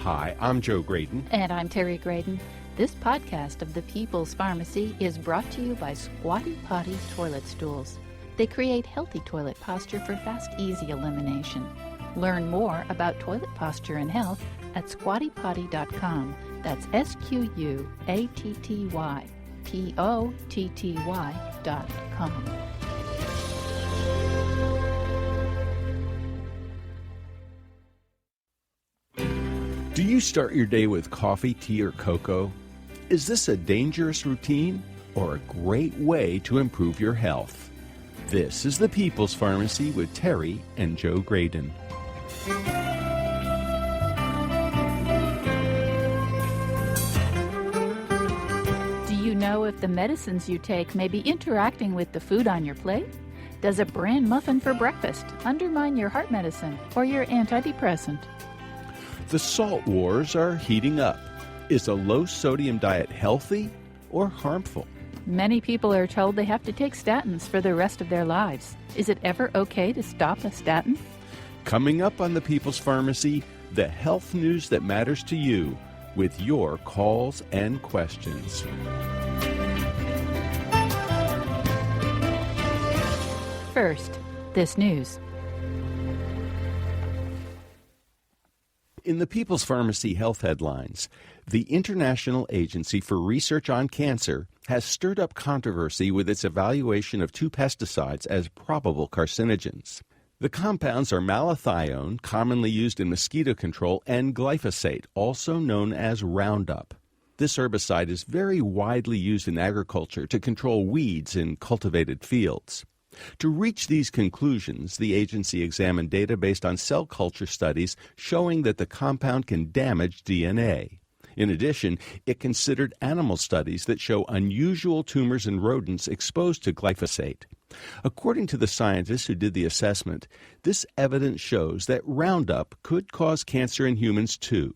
Hi, I'm Joe Graydon. And I'm Terry Graydon. This podcast of the People's Pharmacy is brought to you by Squatty Potty Toilet Stools. They create healthy toilet posture for fast, easy elimination. Learn more about toilet posture and health at squattypotty.com. That's SQUATTYPOTTY.com. Do you start your day with coffee, tea, or cocoa? Is this a dangerous routine or a great way to improve your health? This is the People's Pharmacy with Terry and Joe Graydon. Do you know if the medicines you take may be interacting with the food on your plate? Does a bran muffin for breakfast undermine your heart medicine or your antidepressant? The salt wars are heating up. Is a low-sodium diet healthy or harmful? Many people are told they have to take statins for the rest of their lives. Is it ever okay to stop a statin? Coming up on the People's Pharmacy, the health news that matters to you with your calls and questions. First, this news. In the People's Pharmacy health headlines, the International Agency for Research on Cancer has stirred up controversy with its evaluation of two pesticides as probable carcinogens. The compounds are malathion, commonly used in mosquito control, and glyphosate, also known as Roundup. This herbicide is very widely used in agriculture to control weeds in cultivated fields. To reach these conclusions, the agency examined data based on cell culture studies showing that the compound can damage DNA. In addition, it considered animal studies that show unusual tumors in rodents exposed to glyphosate. According to the scientists who did the assessment, this evidence shows that Roundup could cause cancer in humans too.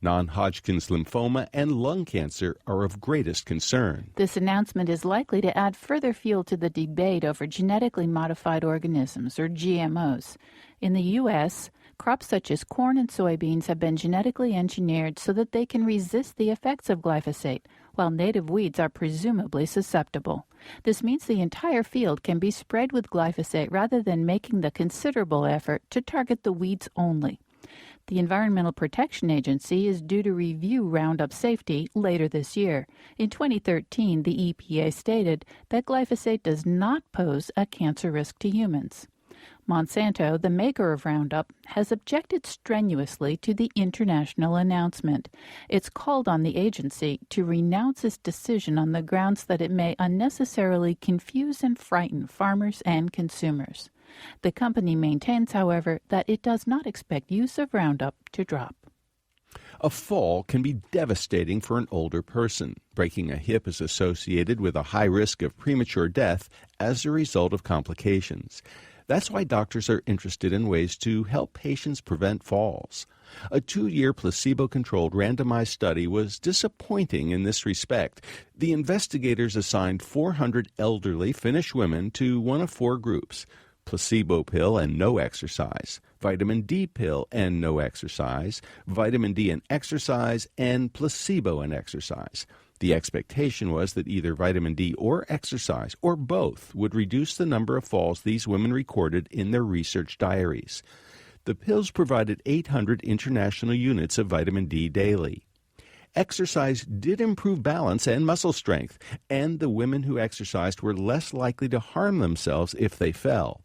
Non-Hodgkin's lymphoma and lung cancer are of greatest concern. This announcement is likely to add further fuel to the debate over genetically modified organisms, or GMOs. In the U.S., crops such as corn and soybeans have been genetically engineered so that they can resist the effects of glyphosate, while native weeds are presumably susceptible. This means the entire field can be sprayed with glyphosate rather than making the considerable effort to target the weeds only. The Environmental Protection Agency is due to review Roundup safety later this year. In 2013, the EPA stated that glyphosate does not pose a cancer risk to humans. Monsanto, the maker of Roundup, has objected strenuously to the international announcement. It's called on the agency to renounce its decision on the grounds that it may unnecessarily confuse and frighten farmers and consumers. The company maintains, however, that it does not expect use of Roundup to drop. A fall can be devastating for an older person. Breaking a hip is associated with a high risk of premature death as a result of complications. That's why doctors are interested in ways to help patients prevent falls. A 2-year placebo-controlled randomized study was disappointing in this respect. The investigators assigned 400 elderly Finnish women to one of 4 groups: placebo pill and no exercise, vitamin D pill and no exercise, vitamin D and exercise, and placebo and exercise. The expectation was that either vitamin D or exercise, or both, would reduce the number of falls these women recorded in their research diaries. The pills provided 800 international units of vitamin D daily. Exercise did improve balance and muscle strength, and the women who exercised were less likely to harm themselves if they fell.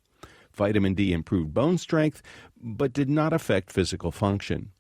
Vitamin D improved bone strength, but did not affect physical function.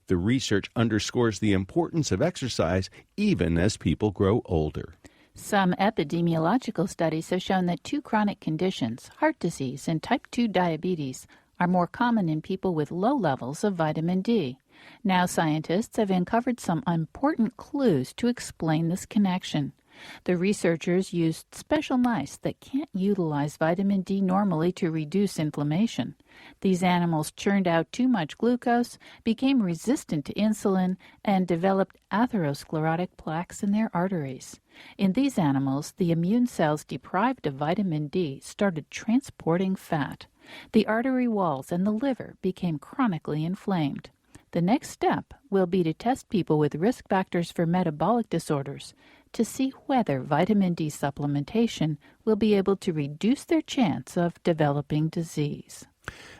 The research underscores the importance of exercise even as people grow older. Some epidemiological studies have shown that 2 chronic conditions, heart disease and type 2 diabetes, are more common in people with low levels of vitamin D. Now scientists have uncovered some important clues to explain this connection. The researchers used special mice that can't utilize vitamin D normally to reduce inflammation. These animals churned out too much glucose, became resistant to insulin, and developed atherosclerotic plaques in their arteries. In these animals, the immune cells deprived of vitamin D started transporting fat. The artery walls and the liver became chronically inflamed. The next step will be to test people with risk factors for metabolic disorders to see whether vitamin D supplementation will be able to reduce their chance of developing disease.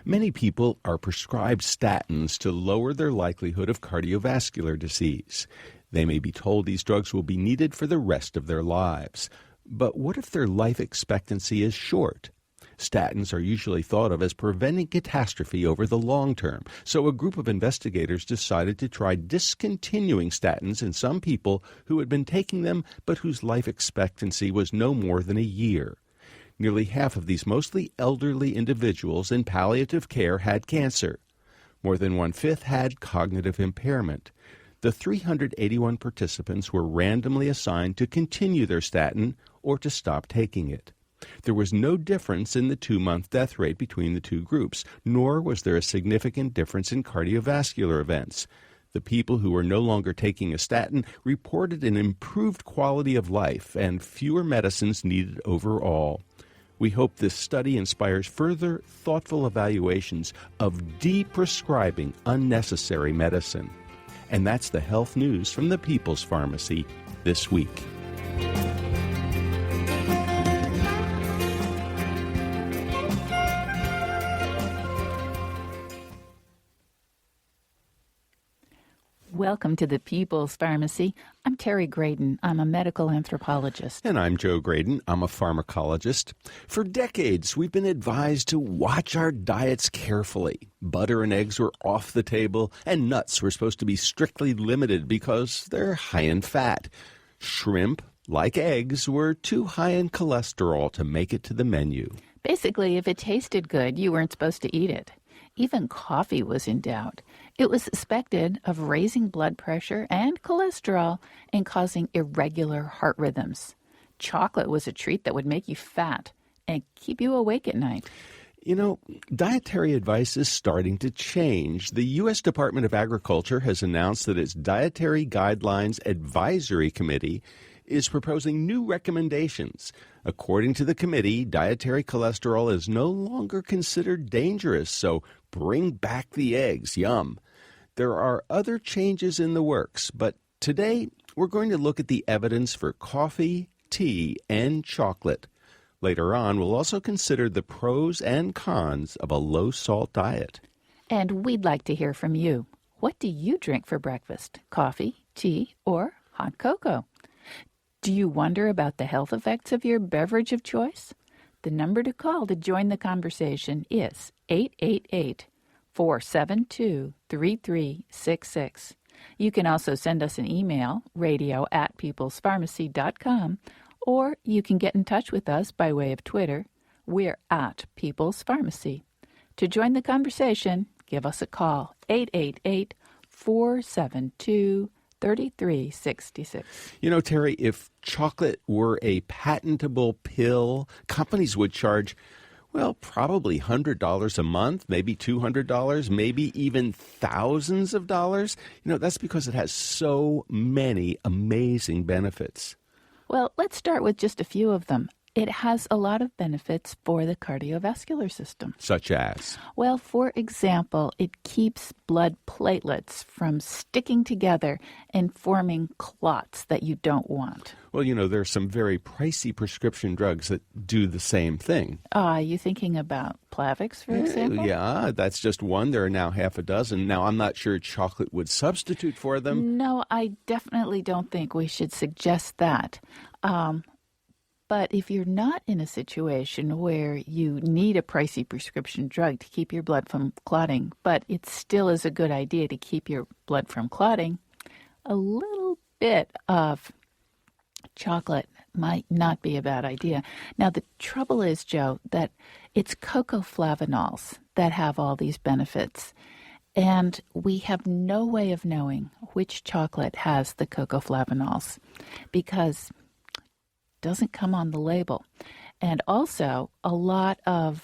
Many people are prescribed statins to lower their likelihood of cardiovascular disease. They may be told these drugs will be needed for the rest of their lives. But what if their life expectancy is short? Statins are usually thought of as preventing catastrophe over the long term, so a group of investigators decided to try discontinuing statins in some people who had been taking them but whose life expectancy was no more than a year. Nearly half of these mostly elderly individuals in palliative care had cancer. More than one-fifth had cognitive impairment. The 381 participants were randomly assigned to continue their statin or to stop taking it. There was no difference in the 2-month death rate between the two groups, nor was there a significant difference in cardiovascular events. The people who were no longer taking a statin reported an improved quality of life and fewer medicines needed overall. We hope this study inspires further thoughtful evaluations of de-prescribing unnecessary medicine. And that's the health news from the People's Pharmacy this week. Welcome to the People's Pharmacy. I'm Terry Graydon. I'm a medical anthropologist. And I'm Joe Graydon. I'm a pharmacologist. For decades, we've been advised to watch our diets carefully. Butter and eggs were off the table, and nuts were supposed to be strictly limited because they're high in fat. Shrimp, like eggs, were too high in cholesterol to make it to the menu. Basically, if it tasted good, you weren't supposed to eat it. Even coffee was in doubt. It was suspected of raising blood pressure and cholesterol and causing irregular heart rhythms. Chocolate was a treat that would make you fat and keep you awake at night. You know, dietary advice is starting to change. The U.S. Department of Agriculture has announced that its Dietary Guidelines Advisory Committee is proposing new recommendations. According to the committee, dietary cholesterol is no longer considered dangerous, so bring back the eggs. Yum. There are other changes in the works, but today we're going to look at the evidence for coffee, tea, and chocolate. Later on, we'll also consider the pros and cons of a low-salt diet. And we'd like to hear from you. What do you drink for breakfast? Coffee, tea, or hot cocoa? Do you wonder about the health effects of your beverage of choice? The number to call to join the conversation is 888-472-3366. You can also send us an email, radio@peoplespharmacy.com, or you can get in touch with us by way of Twitter. We're at People's Pharmacy. To join the conversation, give us a call, 888-472-3366. 3366. You know, Terry, if chocolate were a patentable pill, companies would charge, well, probably $100 a month, maybe $200, maybe even thousands of dollars. You know, that's because it has so many amazing benefits. Well, let's start with just a few of them. It has a lot of benefits for the cardiovascular system. Such as? Well, for example, it keeps blood platelets from sticking together and forming clots that you don't want. Well, you know, there are some very pricey prescription drugs that do the same thing. Are you thinking about Plavix, for example? Yeah, that's just one. There are now half a dozen. Now, I'm not sure chocolate would substitute for them. No, I definitely don't think we should suggest that. But if you're not in a situation where you need a pricey prescription drug to keep your blood from clotting, but it still is a good idea to keep your blood from clotting, a little bit of chocolate might not be a bad idea. Now, the trouble is, Joe, that it's cocoa flavanols that have all these benefits. And we have no way of knowing which chocolate has the cocoa flavanols because doesn't come on the label. And also, a lot of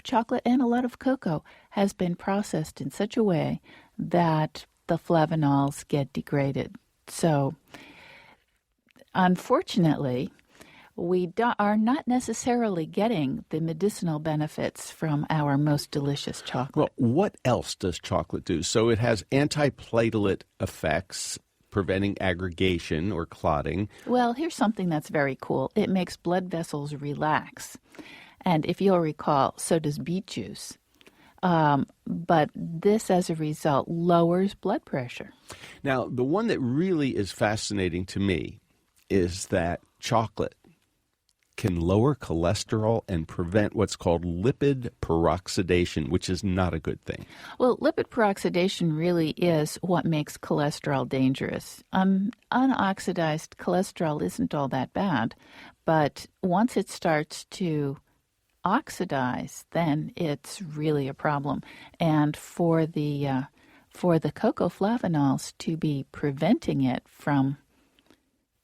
chocolate and a lot of cocoa has been processed in such a way that the flavanols get degraded. So, unfortunately, we are not necessarily getting the medicinal benefits from our most delicious chocolate. Well, what else does chocolate do? So it has antiplatelet effects, preventing aggregation or clotting. Well, here's something that's very cool. It makes blood vessels relax. And if you'll recall, so does beet juice. But this, as a result, lowers blood pressure. Now, the one that really is fascinating to me is that chocolate can lower cholesterol and prevent what's called lipid peroxidation, which is not a good thing. Well, lipid peroxidation really is what makes cholesterol dangerous. Unoxidized cholesterol isn't all that bad, but once it starts to oxidize, then it's really a problem. And for the cocoa flavanols to be preventing it from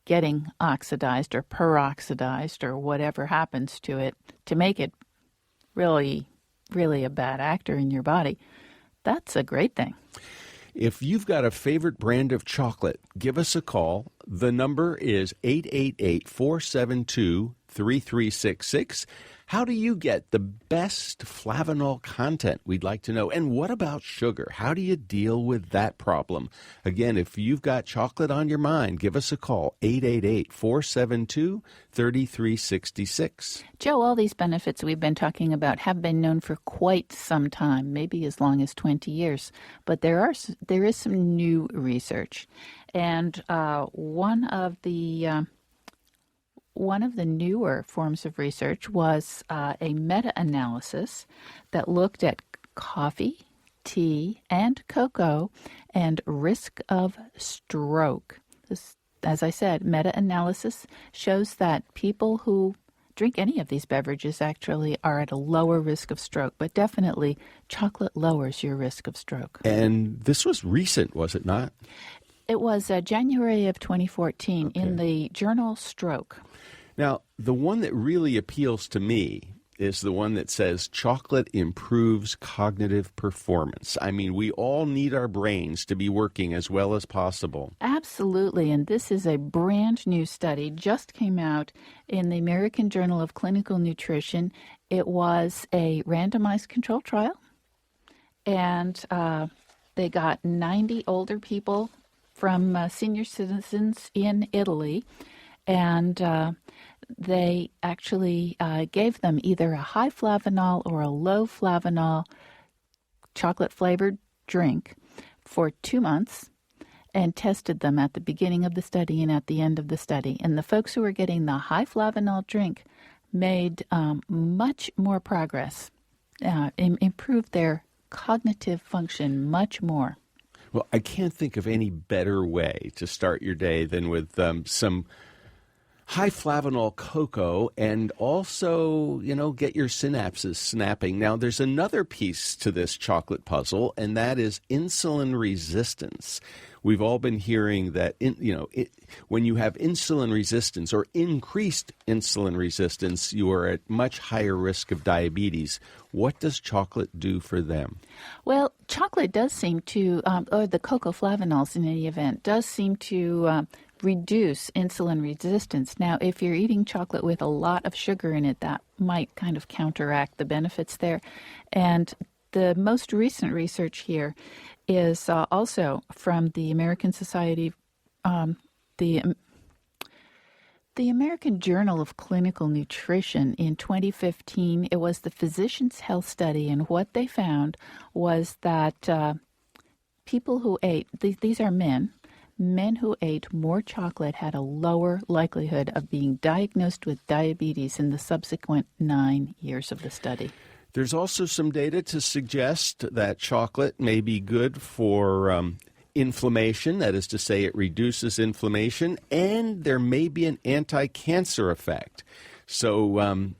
getting oxidized or peroxidized or whatever happens to it to make it really, really a bad actor in your body, that's a great thing. If you've got a favorite brand of chocolate, give us a call. The number is 888-472-3366. How do you get the best flavanol content? We'd like to know. And what about sugar? How do you deal with that problem? Again, if you've got chocolate on your mind, give us a call, 888-472-3366. Joe, all these benefits we've been talking about have been known for quite some time, maybe as long as 20 years. But there is some new research. And one of the newer forms of research was a meta-analysis that looked at coffee, tea, and cocoa and risk of stroke. This, as I said, meta-analysis shows that people who drink any of these beverages actually are at a lower risk of stroke, but definitely chocolate lowers your risk of stroke. And this was recent, was it not? It was January of 2014 in the journal Stroke. Now, the one that really appeals to me is the one that says chocolate improves cognitive performance. I mean, we all need our brains to be working as well as possible. Absolutely, and this is a brand new study, just came out in the American Journal of Clinical Nutrition. It was a randomized control trial, and they got 90 older people from senior citizens in Italy, and they actually gave them either a high flavanol or a low flavanol chocolate-flavored drink for 2 months and tested them at the beginning of the study and at the end of the study. And the folks who were getting the high flavanol drink made much more progress, improved their cognitive function much more. Well, I can't think of any better way to start your day than with some high flavanol cocoa and also, get your synapses snapping. Now, there's another piece to this chocolate puzzle, and that is insulin resistance. We've all been hearing that, when you have insulin resistance or increased insulin resistance, you are at much higher risk of diabetes. What does chocolate do for them? Well, chocolate does seem to, or the cocoa flavanols in any event, does seem to reduce insulin resistance. Now, if you're eating chocolate with a lot of sugar in it, that might kind of counteract the benefits there. And the most recent research here is also from the American Society, the American Journal of Clinical Nutrition in 2015. It was the Physicians' Health Study, and what they found was that people who ate, these are men who ate more chocolate had a lower likelihood of being diagnosed with diabetes in the subsequent 9 years of the study. There's also some data to suggest that chocolate may be good for inflammation, that is to say it reduces inflammation, and there may be an anti-cancer effect. So,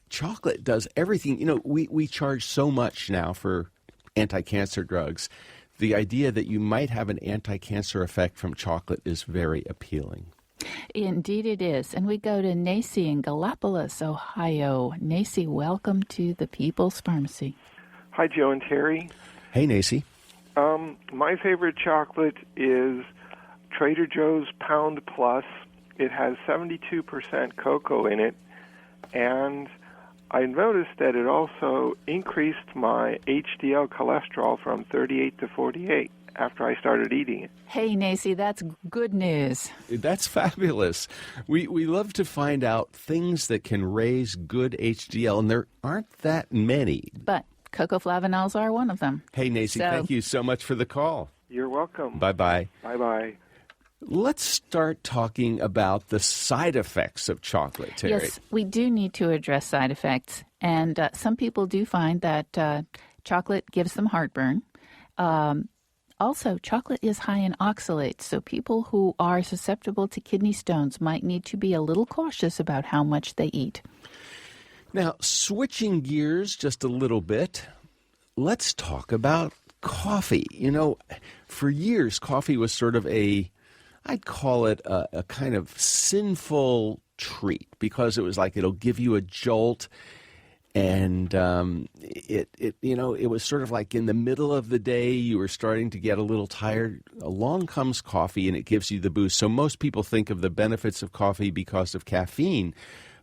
chocolate does everything. We charge so much now for anti-cancer drugs. The idea that you might have an anti-cancer effect from chocolate is very appealing. Indeed it is. And we go to Nacy in Gallipolis, Ohio. Nacy, welcome to the People's Pharmacy. Hi, Joe and Terry. Hey, Nacy. My favorite chocolate is Trader Joe's Pound Plus. it has 72% cocoa in it, and I noticed that it also increased my HDL cholesterol from 38 to 48 after I started eating it. Hey, Nacy, that's good news. That's fabulous. We love to find out things that can raise good HDL, and there aren't that many. But cocoa flavanols are one of them. Hey, Nacy, thank you so much for the call. You're welcome. Bye-bye. Bye-bye. Let's start talking about the side effects of chocolate, Terry. Yes, we do need to address side effects. And some people do find that chocolate gives them heartburn. Also, chocolate is high in oxalates, so people who are susceptible to kidney stones might need to be a little cautious about how much they eat. Now, switching gears just a little bit, let's talk about coffee. You know, for years, coffee was sort of I'd call it a kind of sinful treat because it was like it'll give you a jolt. And it was sort of like in the middle of the day, you were starting to get a little tired. Along comes coffee, and it gives you the boost. So most people think of the benefits of coffee because of caffeine.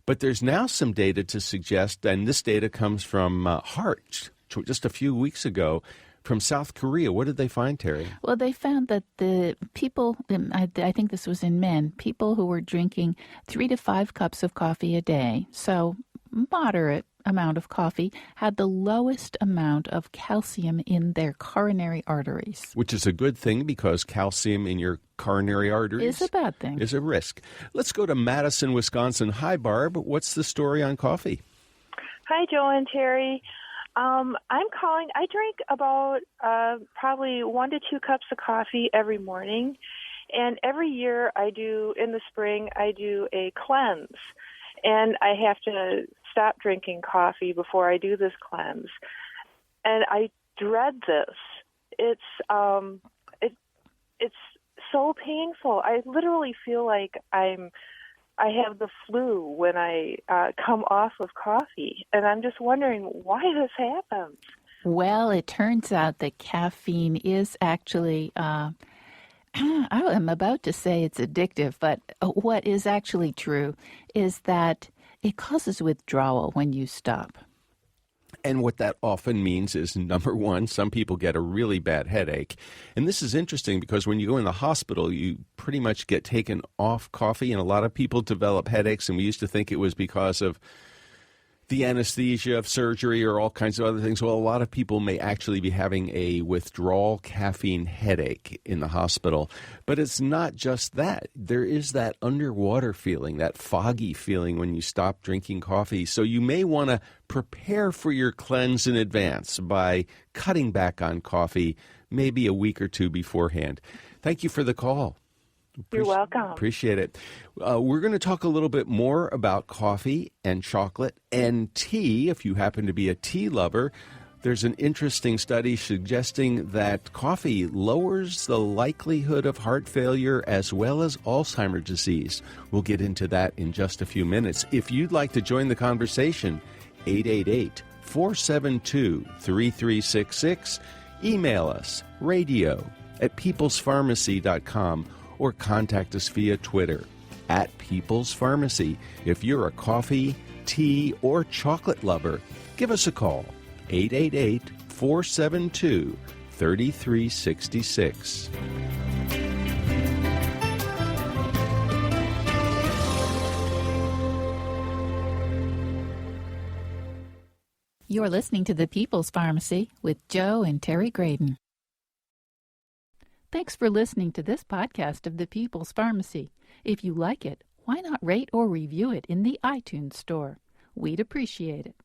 But there's now some data to suggest, and this data comes from Hart just a few weeks ago, from South Korea. What did they find, Terry? Well, they found that the people, I think this was in men, people who were drinking 3 to 5 cups of coffee a day, so moderate amount of coffee, had the lowest amount of calcium in their coronary arteries. Which is a good thing because calcium in your coronary arteries is a bad thing. Is a risk. Let's go to Madison, Wisconsin. Hi, Barb. What's the story on coffee? Hi, Joe and Terry. I'm calling. I drink about probably 1 to 2 cups of coffee every morning. And every year in the spring, I do a cleanse. And I have to stop drinking coffee before I do this cleanse. And I dread this. It's so painful. I literally feel like I have the flu when I come off of coffee. And I'm just wondering why this happens. Well, it turns out that caffeine is actually, I am about to say it's addictive, but what is actually true is that it causes withdrawal when you stop. And what that often means is, number one, some people get a really bad headache. And this is interesting because when you go in the hospital, you pretty much get taken off coffee, and a lot of people develop headaches, and we used to think it was because of the anesthesia of surgery or all kinds of other things. Well, a lot of people may actually be having a withdrawal caffeine headache in the hospital. But it's not just that. There is that underwater feeling, that foggy feeling when you stop drinking coffee. So you may want to prepare for your cleanse in advance by cutting back on coffee maybe a week or two beforehand. Thank you for the call. You're welcome. Appreciate it. We're going to talk a little bit more about coffee and chocolate and tea. If you happen to be a tea lover, there's an interesting study suggesting that coffee lowers the likelihood of heart failure as well as Alzheimer's disease. We'll get into that in just a few minutes. If you'd like to join the conversation, 888-472-3366. Email us, radio@peoplespharmacy.com. or contact us via Twitter @PeoplesPharmacy. If you're a coffee, tea, or chocolate lover, give us a call, 888-472-3366. You're listening to the People's Pharmacy with Joe and Terry Graydon. Thanks for listening to this podcast of the People's Pharmacy. If you like it, why not rate or review it in the iTunes store? We'd appreciate it.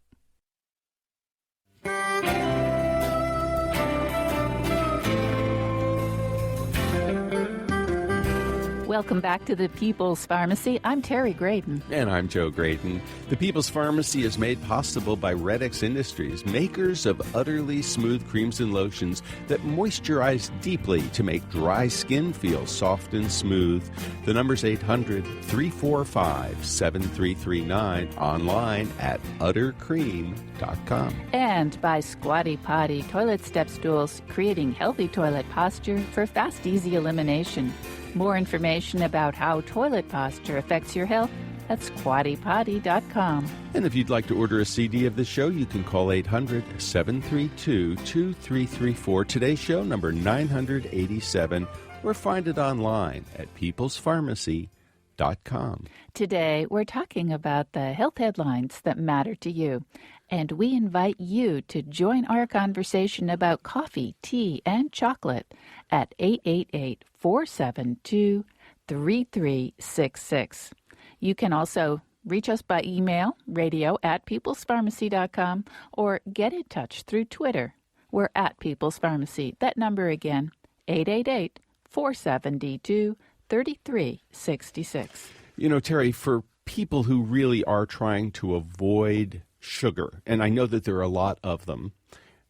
Welcome back to the People's Pharmacy. I'm Terry Graydon. And I'm Joe Graydon. The People's Pharmacy is made possible by Redx Industries, makers of utterly smooth creams and lotions that moisturize deeply to make dry skin feel soft and smooth. The number's 800-345-7339, online at uttercream.com. And by Squatty Potty Toilet Step Stools, creating healthy toilet posture for fast, easy elimination. More information information about how toilet posture affects your health at squattypotty.com. And if you'd like to order a CD of the show, you can call 800-732-2334. Today's show, number 987, or find it online at peoplespharmacy.com. Today, we're talking about the health headlines that matter to you. And we invite you to join our conversation about coffee, tea, and chocolate at 888-472-3366. You can also reach us by email, radio@peoplespharmacy.com, or get in touch through Twitter. We're at People's Pharmacy. That number again, 888-472-3366. You know, Terry, for people who really are trying to avoid sugar, and I know that there are a lot of them,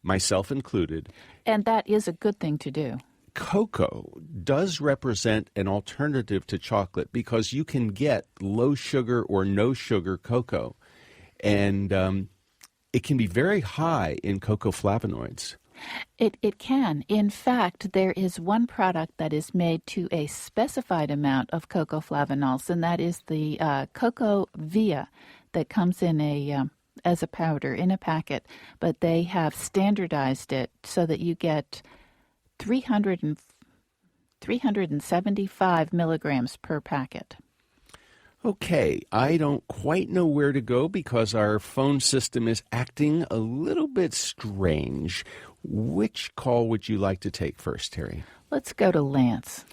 myself included. And that is a good thing to do. Cocoa does represent an alternative to chocolate because you can get low sugar or no sugar cocoa, and it can be very high in cocoa flavonoids. It can. In fact, there is one product that is made to a specified amount of cocoa flavonols, and that is the Cocoa Via that comes in as a powder in a packet, but they have standardized it so that you get 375 milligrams per packet. Okay, I don't quite know where to go because our phone system is acting a little bit strange. Which call would you like to take first, Terry? Let's go to Lance.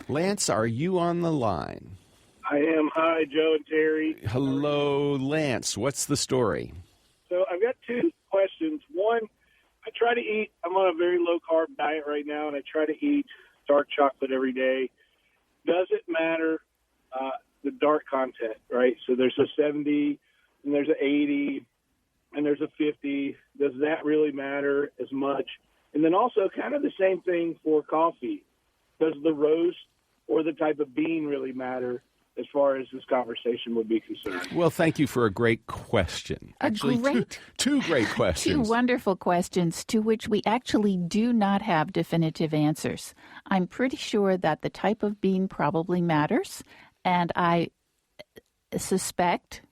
Lance, are you on the line? I am. Hi, Joe and Terry. Hello, Lance. What's the story? So I've got two questions. One, I try to eat, I'm on a very low-carb diet right now, and I try to eat dark chocolate every day. Does it matter the dark content, right? So there's a 70, and there's an 80, and there's a 50. Does that really matter as much? And then also kind of the same thing for coffee. Does the roast or the type of bean really matter as far as this conversation would be concerned? Well, thank you for a great question. Actually, two great questions. Two wonderful questions to which we actually do not have definitive answers. I'm pretty sure that the type of bean probably matters, and I suspect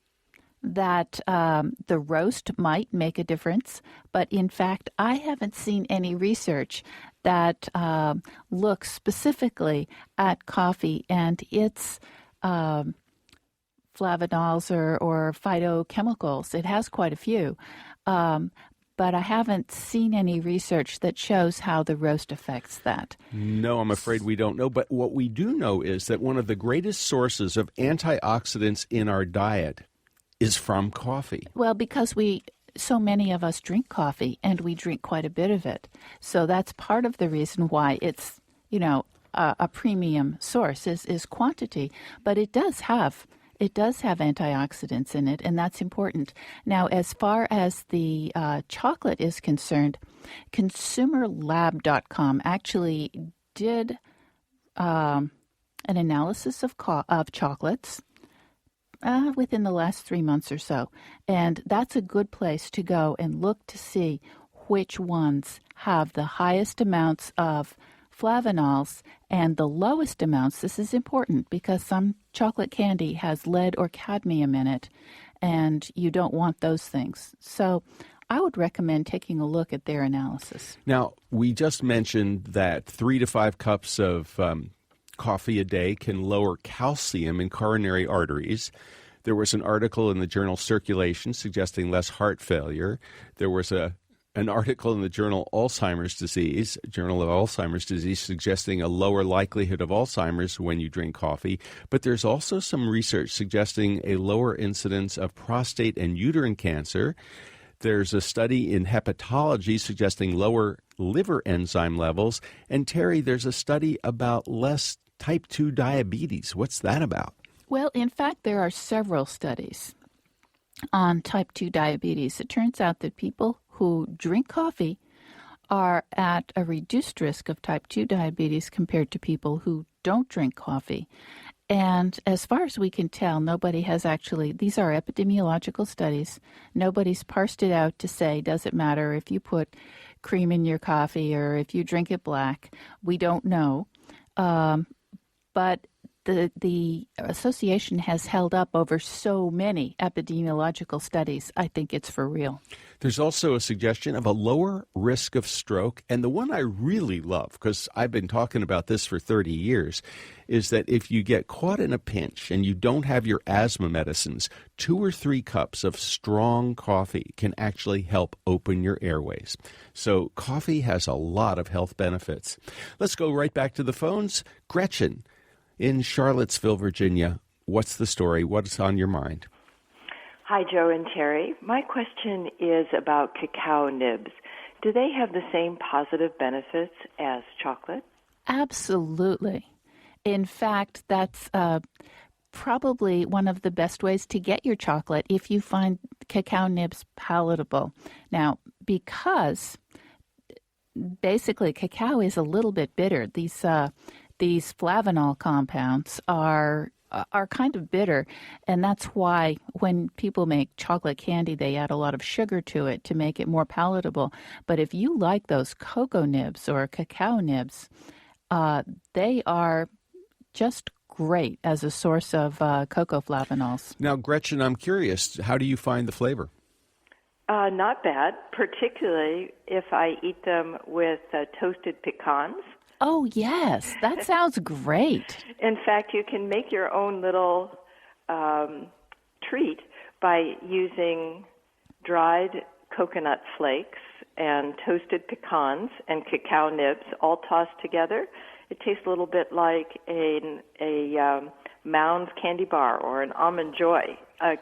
that the roast might make a difference, but in fact, I haven't seen any research that looks specifically at coffee and its flavonols or phytochemicals. It has quite a few, but I haven't seen any research that shows how the roast affects that. No, I'm afraid we don't know. But what we do know is that one of the greatest sources of antioxidants in our diet is from coffee. Well, because so many of us drink coffee, and we drink quite a bit of it. So that's part of the reason why it's, a premium source is quantity. But it does have antioxidants in it, and that's important. Now, as far as the chocolate is concerned, ConsumerLab.com actually did an analysis of chocolates within the last 3 months or so. And that's a good place to go and look to see which ones have the highest amounts of flavanols and the lowest amounts. This is important because some chocolate candy has lead or cadmium in it, and you don't want those things. So I would recommend taking a look at their analysis. Now, we just mentioned that 3 to 5 cups of coffee a day can lower calcium in coronary arteries. There was an article in the journal Circulation suggesting less heart failure. There was an article in the journal Journal of Alzheimer's Disease, suggesting a lower likelihood of Alzheimer's when you drink coffee. But there's also some research suggesting a lower incidence of prostate and uterine cancer. There's a study in hepatology suggesting lower liver enzyme levels. And Terry, there's a study about less type 2 diabetes. What's that about? Well, in fact, there are several studies on type 2 diabetes. It turns out that people who drink coffee are at a reduced risk of type 2 diabetes compared to people who don't drink coffee. And as far as we can tell, nobody has actually, these are epidemiological studies, nobody's parsed it out to say, does it matter if you put cream in your coffee or if you drink it black? We don't know. But the association has held up over so many epidemiological studies. I think it's for real. There's also a suggestion of a lower risk of stroke. And the one I really love, because I've been talking about this for 30 years, is that if you get caught in a pinch and you don't have your asthma medicines, 2 or 3 cups of strong coffee can actually help open your airways. So coffee has a lot of health benefits. Let's go right back to the phones. Gretchen in Charlottesville, Virginia. What's the story? What's on your mind? Hi, Joe and Terry. My question is about cacao nibs. Do they have the same positive benefits as chocolate? Absolutely. In fact, that's probably one of the best ways to get your chocolate if you find cacao nibs palatable. Now, because basically cacao is a little bit bitter, these flavanol compounds are kind of bitter, and that's why when people make chocolate candy, they add a lot of sugar to it to make it more palatable. But if you like those cocoa nibs or cacao nibs, they are just great as a source of cocoa flavonols. Now, Gretchen, I'm curious, how do you find the flavor? Not bad, particularly if I eat them with toasted pecans. Oh, yes. That sounds great. In fact, you can make your own little treat by using dried coconut flakes and toasted pecans and cacao nibs all tossed together. It tastes a little bit like a Mounds candy bar or an Almond Joy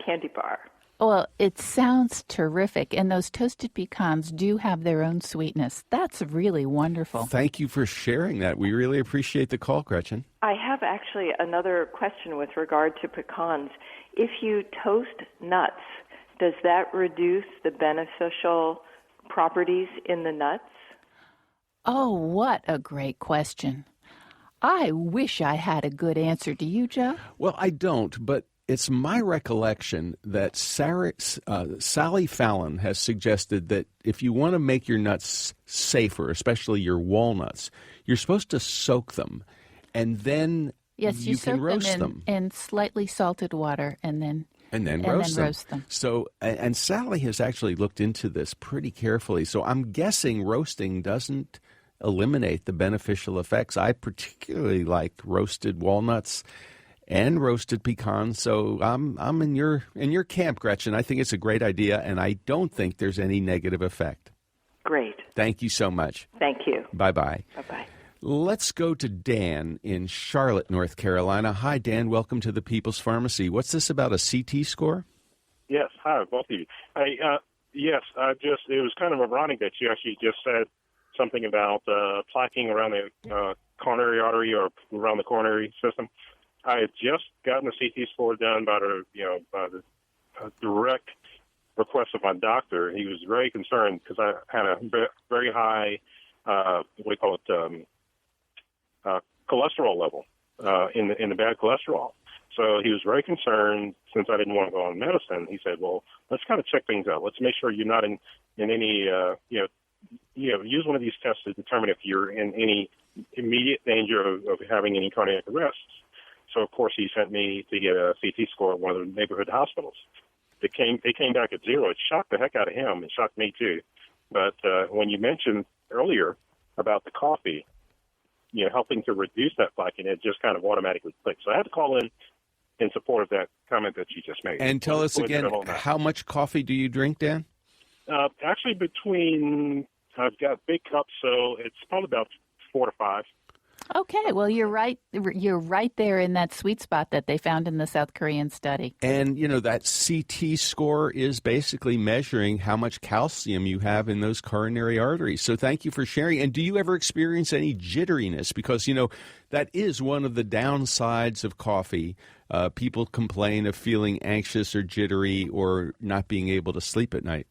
candy bar. Well, it sounds terrific, and those toasted pecans do have their own sweetness. That's really wonderful. Thank you for sharing that. We really appreciate the call, Gretchen. I have actually another question with regard to pecans. If you toast nuts, does that reduce the beneficial properties in the nuts? Oh, what a great question. I wish I had a good answer. Do you, Joe? Well, I don't, but it's my recollection that Sally Fallon has suggested that if you want to make your nuts safer, especially your walnuts, you're supposed to soak them, and then you can roast them in slightly salted water, and then roast them. So, and Sally has actually looked into this pretty carefully. So I'm guessing roasting doesn't eliminate the beneficial effects. I particularly like roasted walnuts and roasted pecans. So I'm in your camp, Gretchen. I think it's a great idea, and I don't think there's any negative effect. Great. Thank you so much. Thank you. Bye-bye. Bye-bye. Let's go to Dan in Charlotte, North Carolina. Hi, Dan. Welcome to the People's Pharmacy. What's this about, a CT score? Yes. Hi, both of you. Yes, it was kind of ironic that you actually just said something about plaquing around the coronary artery or around the coronary system. I had just gotten a CT score done by the direct request of my doctor. He was very concerned because I had a very high, cholesterol level in the bad cholesterol. So he was very concerned since I didn't want to go on medicine. He said, well, let's kind of check things out. Let's make sure you're not in any, use one of these tests to determine if you're in any immediate danger of having any cardiac arrests. So, of course, he sent me to get a CT score at one of the neighborhood hospitals. It came back at 0. It shocked the heck out of him. It shocked me, too. But when you mentioned earlier about the coffee, helping to reduce that plaque, and it just kind of automatically clicked. So I had to call in support of that comment that you just made. And tell us again, how much coffee do you drink, Dan? Actually, I've got big cups, so it's probably about 4 to 5. Okay, well, you're right. You're right there in that sweet spot that they found in the South Korean study. And, that CT score is basically measuring how much calcium you have in those coronary arteries. So thank you for sharing. And do you ever experience any jitteriness? Because, that is one of the downsides of coffee. People complain of feeling anxious or jittery or not being able to sleep at night.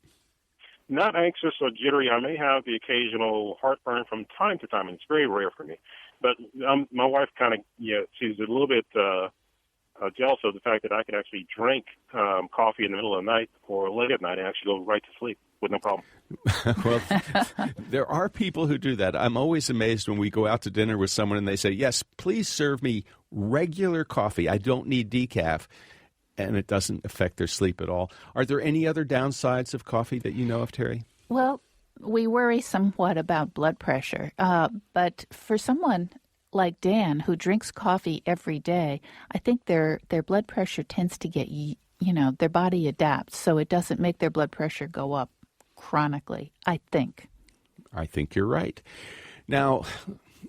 Not anxious or jittery. I may have the occasional heartburn from time to time, and it's very rare for me. But my wife kind of, she's a little bit jealous of the fact that I could actually drink coffee in the middle of the night or late at night and actually go right to sleep with no problem. Well, there are people who do that. I'm always amazed when we go out to dinner with someone and they say, yes, please serve me regular coffee. I don't need decaf. And it doesn't affect their sleep at all. Are there any other downsides of coffee that you know of, Terry? Well, we worry somewhat about blood pressure. But for someone like Dan, who drinks coffee every day, I think their blood pressure tends to get, their body adapts, so it doesn't make their blood pressure go up chronically, I think. I think you're right. Now,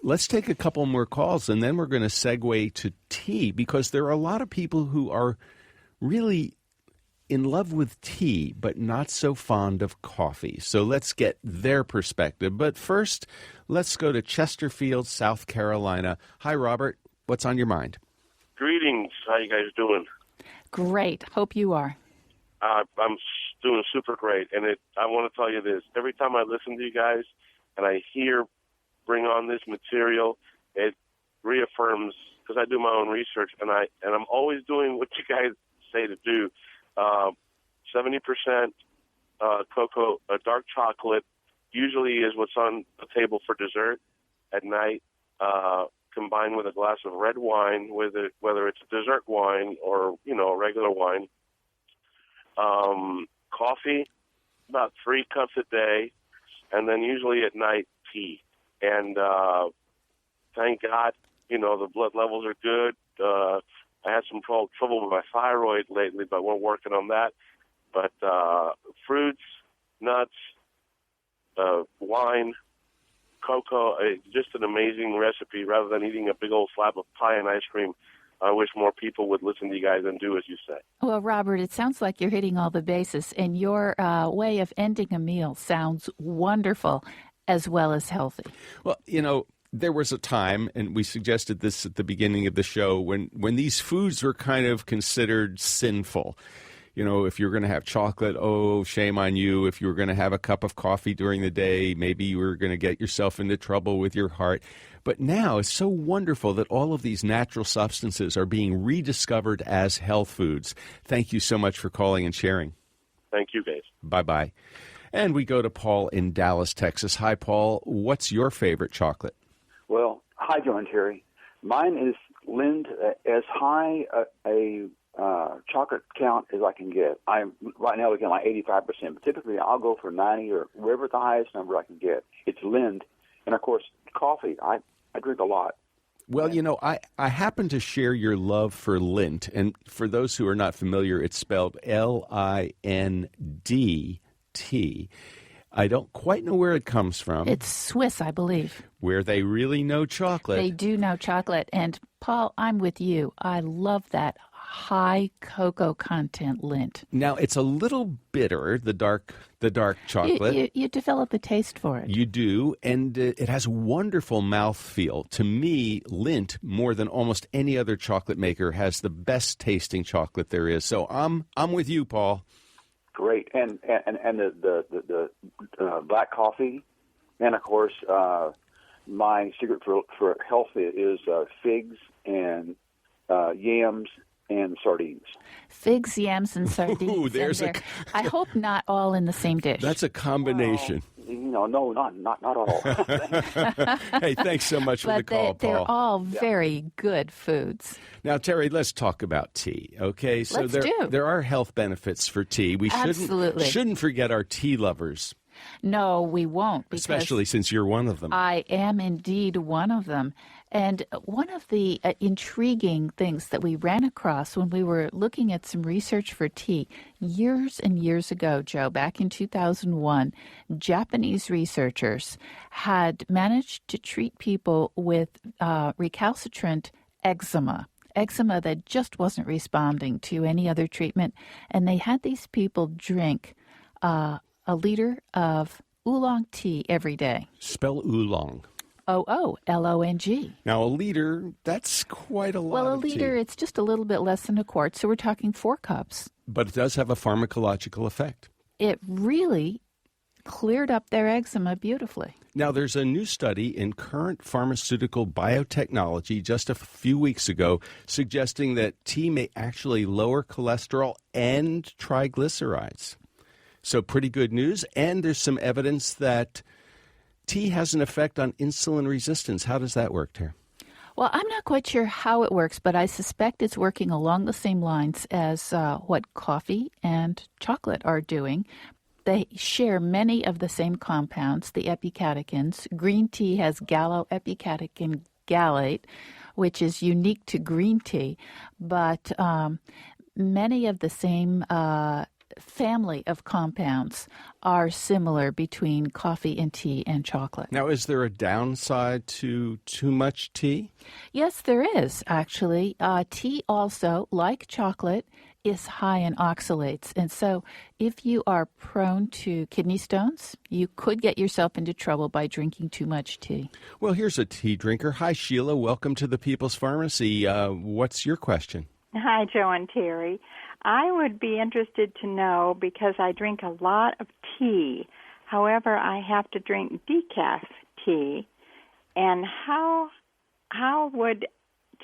let's take a couple more calls, and then we're going to segue to tea, because there are a lot of people who are really in love with tea, but not so fond of coffee. So let's get their perspective. But first, let's go to Chesterfield, South Carolina. Hi, Robert. What's on your mind? Greetings. How you guys doing? Great. Hope you are. I'm doing super great. And I want to tell you this. Every time I listen to you guys and I bring on this material, it reaffirms, because I do my own research, and I'm always doing what you guys say to do. 70% cocoa, dark chocolate usually is what's on the table for dessert at night, combined with a glass of red wine, whether it's a dessert wine or, a regular wine. Coffee, about 3 cups a day, and then usually at night, tea. And thank God, the blood levels are good. I had some trouble with my thyroid lately, but we're working on that. But fruits, nuts, wine, cocoa, just an amazing recipe. Rather than eating a big old slab of pie and ice cream, I wish more people would listen to you guys and do as you say. Well, Robert, it sounds like you're hitting all the bases, and your way of ending a meal sounds wonderful as well as healthy. Well, there was a time, and we suggested this at the beginning of the show, when these foods were kind of considered sinful. If you're going to have chocolate, oh, shame on you. If you were going to have a cup of coffee during the day, maybe you were going to get yourself into trouble with your heart. But now it's so wonderful that all of these natural substances are being rediscovered as health foods. Thank you so much for calling and sharing. Thank you, guys. Bye-bye. And we go to Paul in Dallas, Texas. Hi, Paul. What's your favorite chocolate? Well, hi, Joe and Terry. Mine is Lind, as high a chocolate count as I can get. I'm right now looking at like 85%, but typically I'll go for 90 or wherever the highest number I can get. It's Lind. And, of course, coffee. I drink a lot. Well, I happen to share your love for Lindt. And for those who are not familiar, it's spelled Lindt. I don't quite know where it comes from. It's Swiss, I believe. Where they really know chocolate. They do know chocolate. And, Paul, I'm with you. I love that high cocoa content Lindt. Now, it's a little bitter, the dark chocolate. You develop a taste for it. You do, and it has wonderful mouthfeel. To me, Lindt, more than almost any other chocolate maker, has the best tasting chocolate there is. So I'm with you, Paul. Great, and the black coffee, and of course, my secret for health is figs and yams and sardines. Figs, yams, and sardines. Ooh, there's I hope not all in the same dish. That's a combination. Well, no, not all. Hey, thanks so much for the call, Paul. They're all very good foods. Now, Terry, let's talk about tea, okay? So Let's there are health benefits for tea. We shouldn't forget our tea lovers. No, we won't. Especially since you're one of them. I am indeed one of them. And one of the intriguing things that we ran across when we were looking at some research for tea years and years ago, Joe, back in 2001, Japanese researchers had managed to treat people with recalcitrant eczema that just wasn't responding to any other treatment. And they had these people drink a liter of oolong tea every day. Spell oolong. O-O-L-O-N-G. Now, a liter, that's quite a lot Well, a of liter, tea. it's just a little bit less than a quart, so we're talking 4 cups. But it does have a pharmacological effect. It really cleared up their eczema beautifully. Now, there's a new study in Current Pharmaceutical Biotechnology just a few weeks ago suggesting that tea may actually lower cholesterol and triglycerides. So pretty good news. And there's some evidence that tea has an effect on insulin resistance. How does that work, Tara? Well, I'm not quite sure how it works, but I suspect it's working along the same lines as what coffee and chocolate are doing. They share many of the same compounds, the epicatechins. Green tea has gallo-epicatechin gallate, which is unique to green tea, but many of the same family of compounds are similar between coffee and tea and chocolate. Now, is there a downside to too much tea? Yes, there is, actually. Tea also, like chocolate, is high in oxalates. And so if you are prone to kidney stones, you could get yourself into trouble by drinking too much tea. Well, here's a tea drinker. Hi, Sheila. Welcome to the People's Pharmacy. What's your question? Hi, Joe and Terry. I would be interested to know, because I drink a lot of tea. However, I have to drink decaf tea. And how would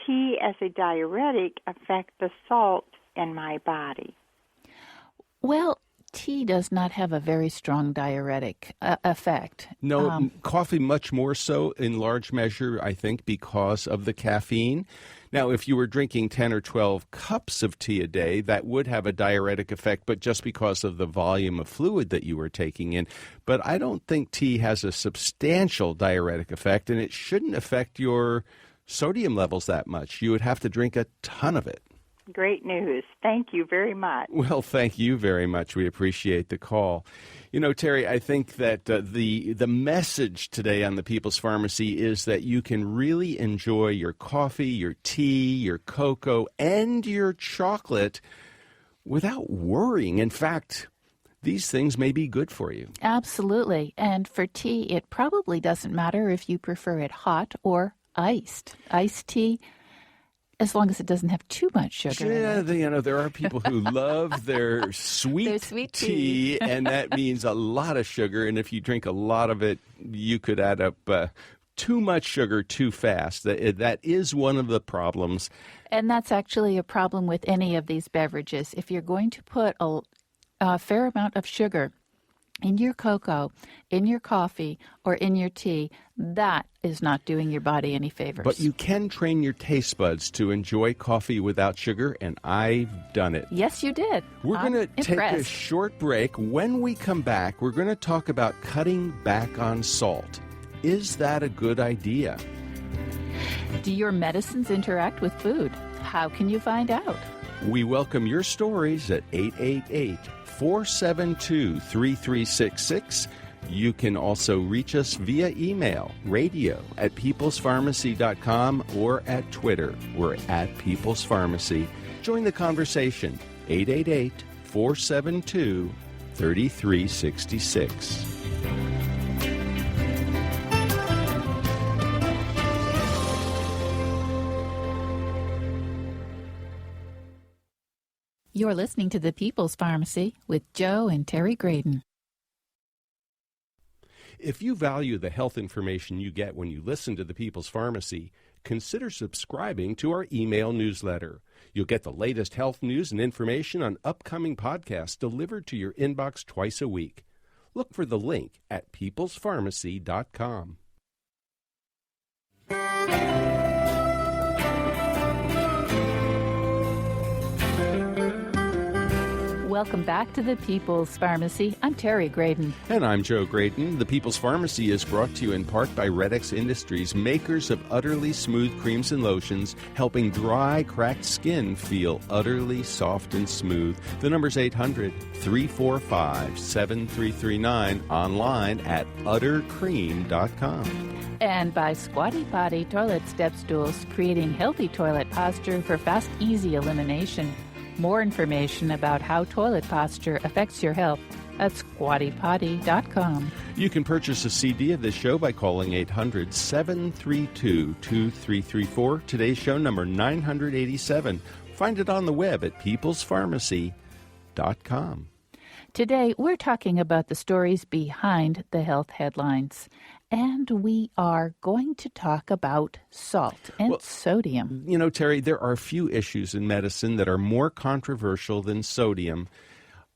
tea as a diuretic affect the salt in my body? Well, tea does not have a very strong diuretic effect. No, coffee much more so in large measure, I think, because of the caffeine. Now, if you were drinking 10 or 12 cups of tea a day, that would have a diuretic effect, but just because of the volume of fluid that you were taking in. But I don't think tea has a substantial diuretic effect, and it shouldn't affect your sodium levels that much. You would have to drink a ton of it. Great news. Thank you very much. Well, thank you very much. We appreciate the call. You know, Terry, I think that the message today on the People's Pharmacy is that you can really enjoy your coffee, your tea, your cocoa, and your chocolate without worrying. In fact, these things may be good for you. Absolutely. And for tea, it probably doesn't matter if you prefer it hot or iced. Iced tea, as long as it doesn't have too much sugar in it. There are people who love their sweet tea, and that means a lot of sugar. And if you drink a lot of it, you could add up too much sugar too fast. That is one of the problems. And that's actually a problem with any of these beverages. If you're going to put a fair amount of sugar in your cocoa, in your coffee, or in your tea, that is not doing your body any favors. But you can train your taste buds to enjoy coffee without sugar, and I've done it. Yes, you did. We're going to take a short break. When we come back, we're going to talk about cutting back on salt. Is that a good idea? Do your medicines interact with food? How can you find out? We welcome your stories at 888-472-3366. You can also reach us via email, radio@peoplespharmacy.com, or at Twitter. We're at People's Pharmacy. Join the conversation, 888-472-3366. You're listening to the People's Pharmacy with Joe and Terry Graydon. If you value the health information you get when you listen to the People's Pharmacy, consider subscribing to our email newsletter. You'll get the latest health news and information on upcoming podcasts delivered to your inbox twice a week. Look for the link at peoplespharmacy.com. Welcome back to the People's Pharmacy. I'm Terry Graydon. And I'm Joe Graydon. The People's Pharmacy is brought to you in part by Redex Industries, makers of utterly smooth creams and lotions, helping dry, cracked skin feel utterly soft and smooth. The number's 800-345-7339, online at uttercream.com. And by Squatty Potty Toilet Step Stools, creating healthy toilet posture for fast, easy elimination. More information about how toilet posture affects your health at squattypotty.com. You can purchase a CD of this show by calling 800-732-2334. Today's show number 987. Find it on the web at peoplespharmacy.com. Today, we're talking about the stories behind the health headlines. And we are going to talk about salt and sodium. You know, Terry, there are few issues in medicine that are more controversial than sodium.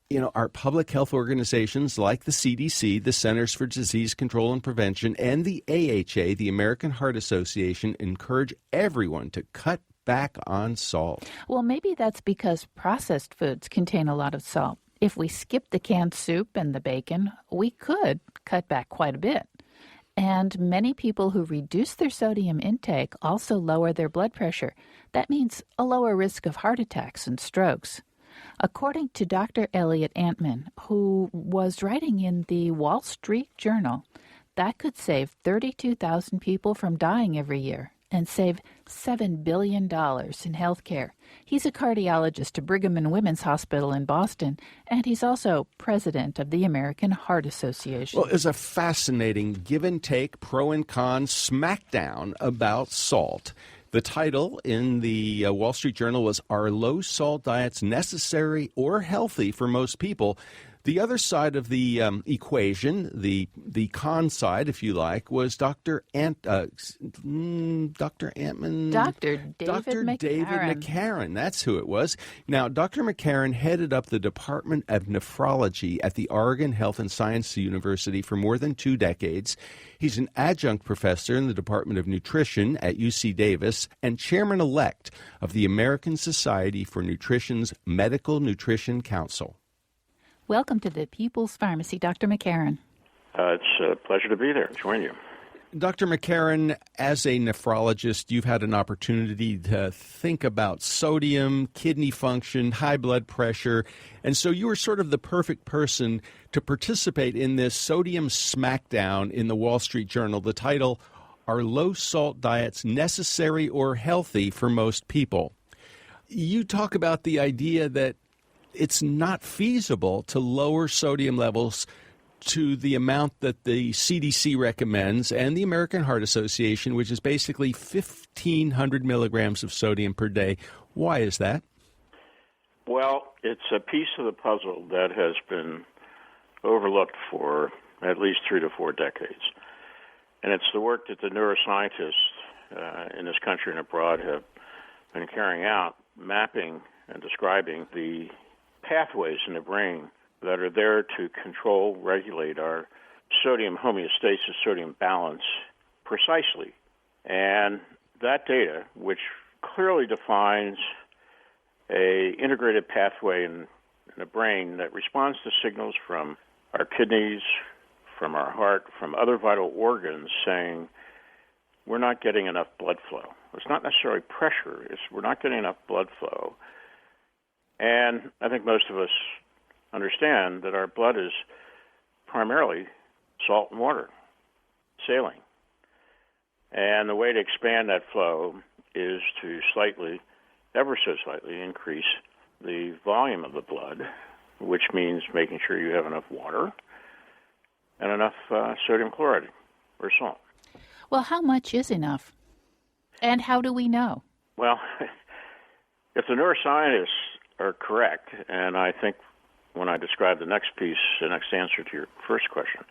You know, our public health organizations like the CDC, the Centers for Disease Control and Prevention, and the AHA, the American Heart Association, encourage everyone to cut back on salt. Well, maybe that's because processed foods contain a lot of salt. If we skip the canned soup and the bacon, we could cut back quite a bit. And many people who reduce their sodium intake also lower their blood pressure. That means a lower risk of heart attacks and strokes. According to Dr. Elliot Antman, who was writing in the Wall Street Journal, that could save 32,000 people from dying every year and save $7 billion in health care. He's a cardiologist at Brigham and Women's Hospital in Boston, and he's also president of the American Heart Association. Well, it's a fascinating give and take, pro and con smackdown about salt. The title in the Wall Street Journal was, "Are Low-Salt Diets Necessary or Healthy for Most People?" The other side of the equation, the con side, if you like, was Dr. Antman. Dr. David McCarran. That's who it was. Now, Dr. McCarran headed up the Department of Nephrology at the Oregon Health and Science University for more than 2 decades. He's an adjunct professor in the Department of Nutrition at UC Davis and chairman-elect of the American Society for Nutrition's Medical Nutrition Council. Welcome to the People's Pharmacy, Dr. McCarran. It's a pleasure to be there, join you. Dr. McCarran, as a nephrologist, you've had an opportunity to think about sodium, kidney function, high blood pressure, and so you were sort of the perfect person to participate in this sodium smackdown in the Wall Street Journal. The title, "Are Low-Salt Diets Necessary or Healthy for Most People?" You talk about the idea that it's not feasible to lower sodium levels to the amount that the CDC recommends and the American Heart Association, which is basically 1,500 milligrams of sodium per day. Why is that? Well, it's a piece of the puzzle that has been overlooked for at least 3 to 4 decades. And it's the work that the neuroscientists in this country and abroad have been carrying out, mapping and describing the pathways in the brain that are there to control, regulate our sodium homeostasis, sodium balance precisely. And that data, which clearly defines a integrated pathway in the brain that responds to signals from our kidneys, from our heart, from other vital organs saying we're not getting enough blood flow. It's not necessarily pressure, it's we're not getting enough blood flow. And I think most of us understand that our blood is primarily salt and water, saline. And the way to expand that flow is to slightly, ever so slightly, increase the volume of the blood, which means making sure you have enough water and enough sodium chloride or salt. Well, how much is enough? And how do we know? Well, if the neuroscientists are correct, and I think when I describe the next piece, the next answer to your first question,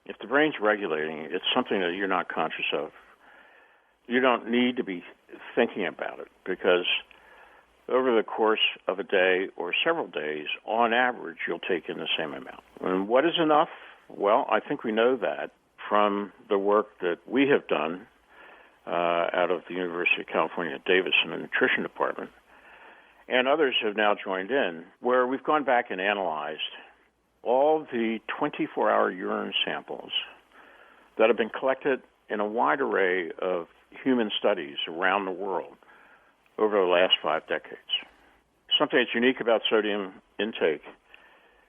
if the brain's regulating, it's something that you're not conscious of. You don't need to be thinking about it because over the course of a day or several days, on average, you'll take in the same amount. And what is enough? Well, I think we know that from the work that we have done out of the University of California at Davis in the nutrition department. And others have now joined in, where we've gone back and analyzed all the 24-hour urine samples that have been collected in a wide array of human studies around the world over the last 5 decades. Something that's unique about sodium intake